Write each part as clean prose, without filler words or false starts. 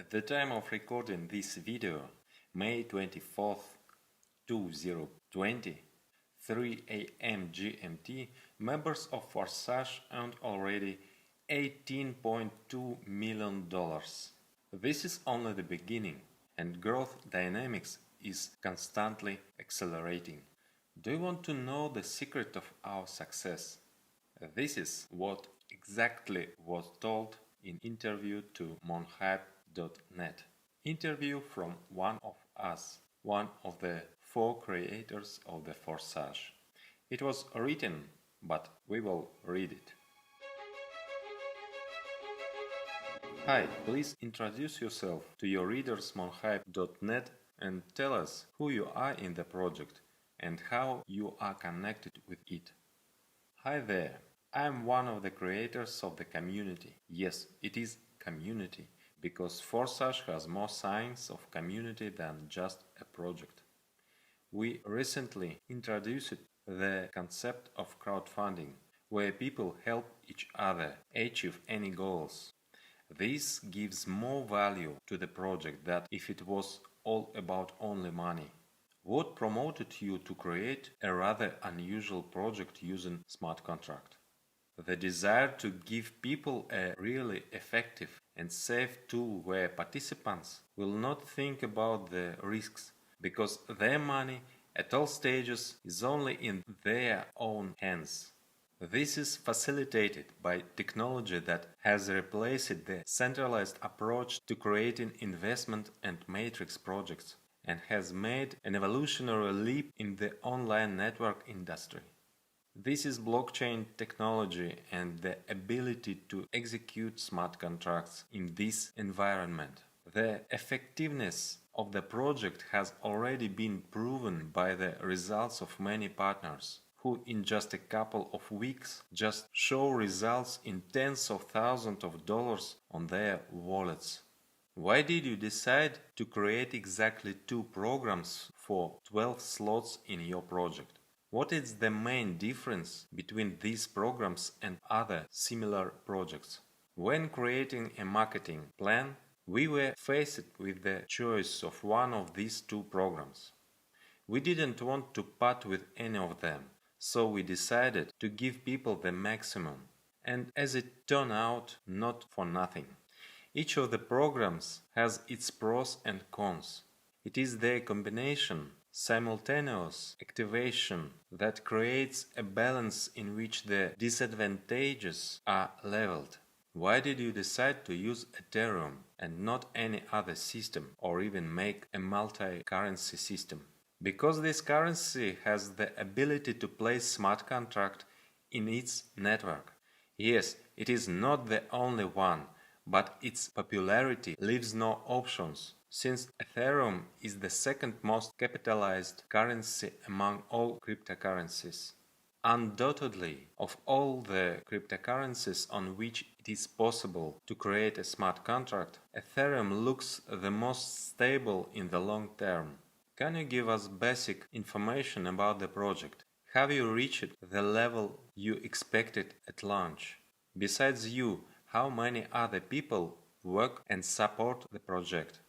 At the time of recording this video, May 24th, 2020, 3 a.m. GMT, members of Forsage earned already $18.2 million. This is only the beginning, and growth dynamics is constantly accelerating. Do you want to know the secret of our success? This is what exactly was told in interview to monhype.net. Interview from one of us, one of the 4 creators of the Forsage. It was written, but we will read it. Hi, please introduce yourself to your readers monhype.net and tell us who you are in the project and how you are connected with it. Hi there, I am one of the creators of the community. Yes, it is community, because Forsage has more signs of community than just a project. We recently introduced the concept of crowdfunding, where people help each other achieve any goals. This gives more value to the project than if it was all about only money. What promoted you to create a rather unusual project using smart contract? The desire to give people a really effective and safe tool where participants will not think about the risks, because their money at all stages is only in their own hands. This is facilitated by technology that has replaced the centralized approach to creating investment and matrix projects and has made an evolutionary leap in the online network industry. This is blockchain technology and the ability to execute smart contracts in this environment. The effectiveness of the project has already been proven by the results of many partners, who in just a couple of weeks just show results in tens of thousands of dollars on their wallets. Why did you decide to create exactly 2 programs for 12 slots in your project? What is the main difference between these programs and other similar projects? When creating a marketing plan, we were faced with the choice of one of these 2 programs. We didn't want to part with any of them, so we decided to give people the maximum, and as it turned out, not for nothing. Each of the programs has its pros and cons. It is their combination, simultaneous activation, that creates a balance in which the disadvantages are leveled. Why did you decide to use Ethereum and not any other system, or even make a multi-currency system? Because this currency has the ability to place smart contract in its network. Yes, it is not the only one, but its popularity leaves no options, since Ethereum is the second most capitalized currency among all cryptocurrencies. Undoubtedly, of all the cryptocurrencies on which it is possible to create a smart contract, Ethereum looks the most stable in the long term. Can you give us basic information about the project? Have you reached the level you expected at launch? Besides you, how many other people work and support the project?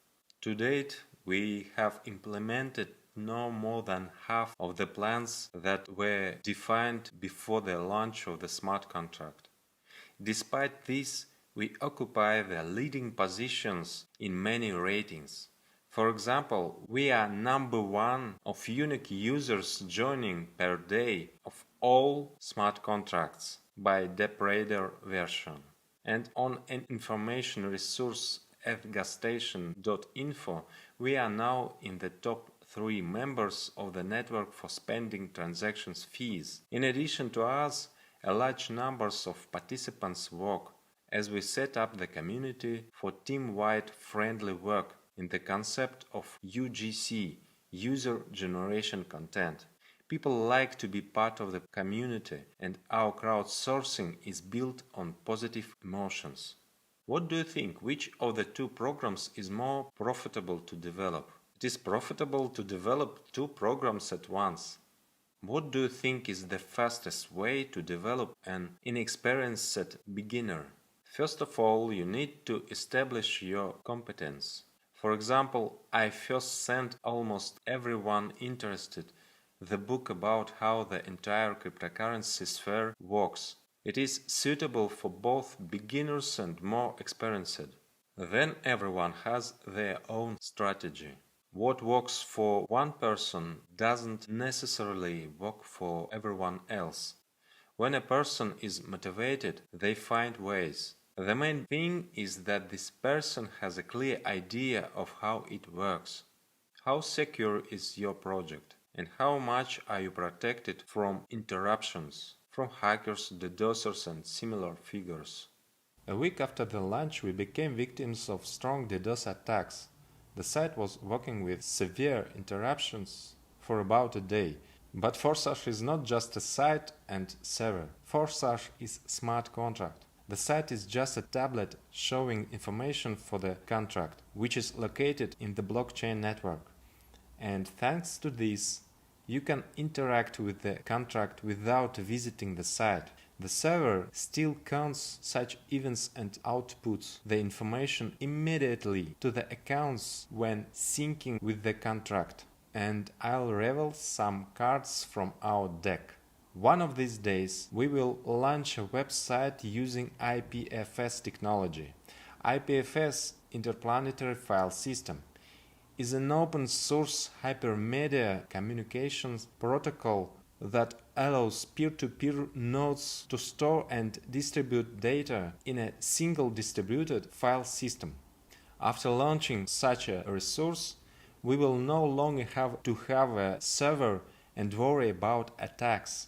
To date, we have implemented no more than half of the plans that were defined before the launch of the smart contract. Despite this, we occupy the leading positions in many ratings. For example, we are number 1 of unique users joining per day of all smart contracts by DeepRadar version. And on an information resource at gasstation.info, we are now in the top 3 members of the network for spending transactions fees. In addition to us, a large numbers of participants work, as we set up the community for team-wide friendly work in the concept of UGC, User Generation Content. People like to be part of the community, and our crowdsourcing is built on positive emotions. What do you think? Which of the 2 programs is more profitable to develop? It is profitable to develop 2 programs at once. What do you think is the fastest way to develop an inexperienced beginner? First of all, you need to establish your competence. For example, I first sent almost everyone interested the book about how the entire cryptocurrency sphere works. It is suitable for both beginners and more experienced. Then everyone has their own strategy. What works for one person doesn't necessarily work for everyone else. When a person is motivated, they find ways. The main thing is that this person has a clear idea of how it works. How secure is your project? And how much are you protected from interruptions, from hackers, DDoSers and similar figures? A week after the launch, we became victims of strong DDoS attacks. The site was working with severe interruptions for about a day. But Forsage is not just a site and server. Forsage is a smart contract. The site is just a tablet showing information for the contract, which is located in the blockchain network. And thanks to this, you can interact with the contract without visiting the site. The server still counts such events and outputs the information immediately to the accounts when syncing with the contract. And I'll reveal some cards from our deck. One of these days, we will launch a website using IPFS technology. IPFS, Interplanetary File System, is an open-source hypermedia communications protocol that allows peer-to-peer nodes to store and distribute data in a single distributed file system. After launching such a resource, we will no longer have to have a server and worry about attacks.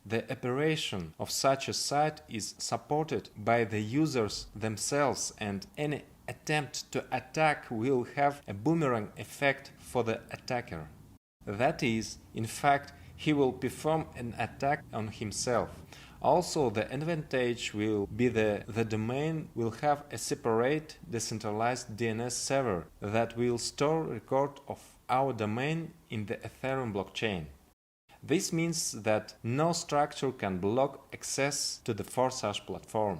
The operation of such a site is supported by the users themselves, and any attempt to attack will have a boomerang effect for the attacker. That is, in fact, he will perform an attack on himself. Also, the advantage will be the domain will have a separate decentralized DNS server that will store record of our domain in the Ethereum blockchain. This means that no structure can block access to the Forsage platform.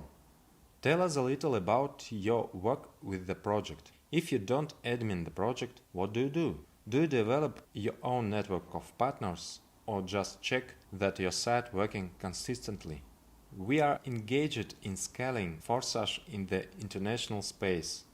Tell us a little about your work with the project. If you don't admin the project, what do? Do you develop your own network of partners or just check that your site working consistently? We are engaged in scaling Forsage in the international space.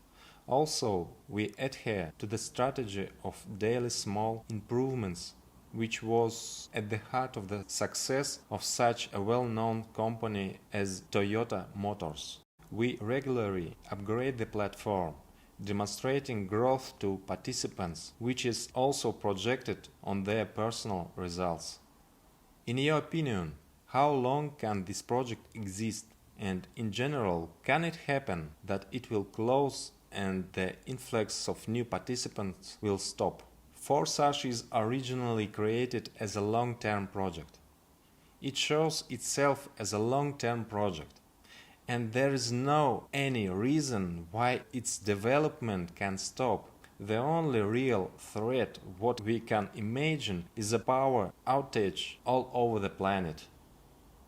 Also, we adhere to the strategy of daily small improvements, which was at the heart of the success of such a well-known company as Toyota Motors. We regularly upgrade the platform, demonstrating growth to participants, which is also projected on their personal results. In your opinion, how long can this project exist? And in general, can it happen that it will close and the influx of new participants will stop? Forsage is originally created as a long-term project. It shows itself as a long-term project, and there is no any reason why its development can stop. The only real threat what we can imagine is a power outage all over the planet.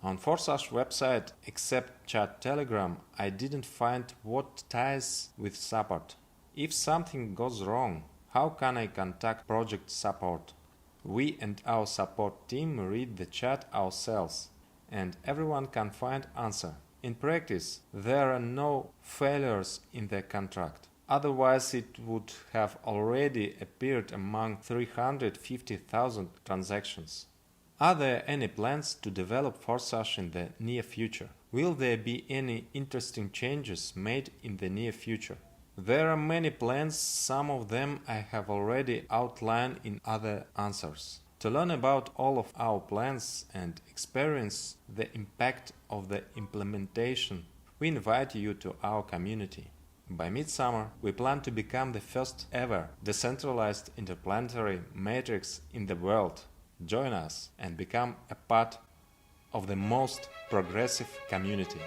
On Forsage website, except chat Telegram, I didn't find what ties with support. If something goes wrong, how can I contact project support? We and our support team read the chat ourselves, and everyone can find answer. In practice, there are no failures in the contract. Otherwise, it would have already appeared among 350,000 transactions. Are there any plans to develop Forsage in the near future? Will there be any interesting changes made in the near future? There are many plans, some of them I have already outlined in other answers. To learn about all of our plans and experience the impact of the implementation, we invite you to our community. By midsummer, we plan to become the first ever decentralized interplanetary matrix in the world. Join us and become a part of the most progressive community.